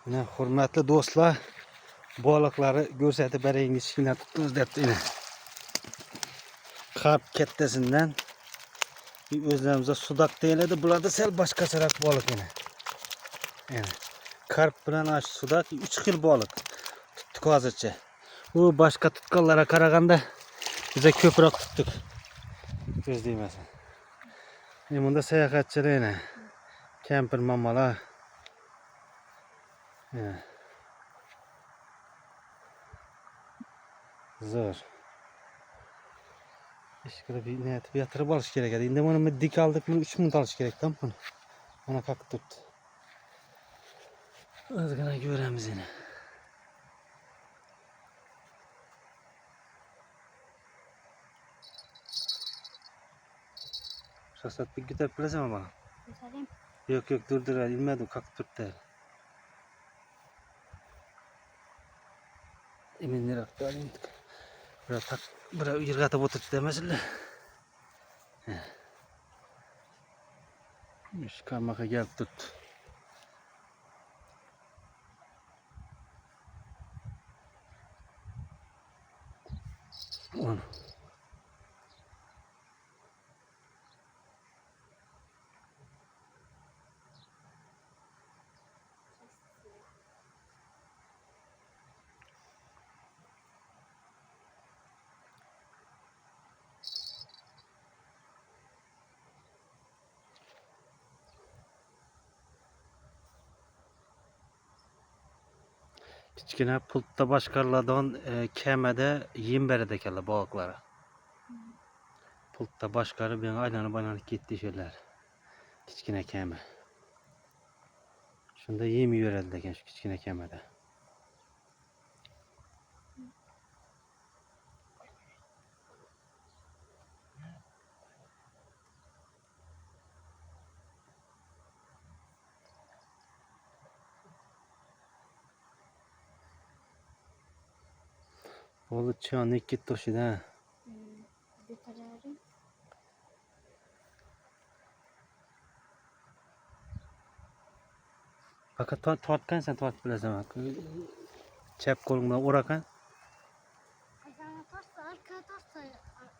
Yine hürmetli dostlar, balıkları görsətib bərəyini kichkina tutdunuz depti yine. Karp kettesinden özlerimize sudak deyiledi. Burada sel başkaçarak balık yine. Yani karp bilen aç sudak 3 kil balık tuttuk azıcık. Bu başka tutkallara karaganda bize köpürek tuttuk. Göz değmesin. Bunda seyahatçiler yine. Kemper mamalar. Yani. Zor. İşte bir niyet bir yatırıp alış gerek. Şimdi bunu dik aldık mı 3 mut alış gerek tamam mı? Ona kalk tut. Azgına göremiz yine. Şahsat bir güzel bilesem ama. Güzelim. Yok dur inmedim kalk tut der. Eminler aktarım. Biraz tak, biraz yırgatıp oturttu demesinler. Şu karmaka gel tut. Onu. Kichkina pultda boshqariladigan kemada yem beradi ekanlar balıklara. Pultda boshqarib aylanib ketdi şeyler. Kichkina kema. Shunda yem yuboradi ekan shu kichkina kemada. Balık çağını gitti o şeyden. Fakat tortkan sen tort bilesin bak. Çep kolundan urakan.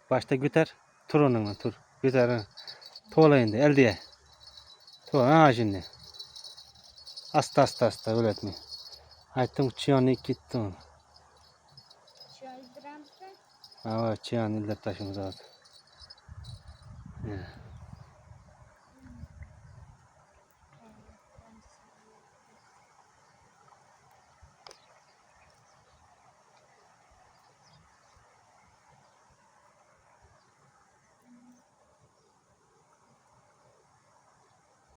Başta güter. Tur onunla tur. Güter ha. Tuğla indi el diye. Tuğla ha şimdi. Asta öyle etme. Haytım çağını gitti onu. Evet çağını ilder taşımıza at.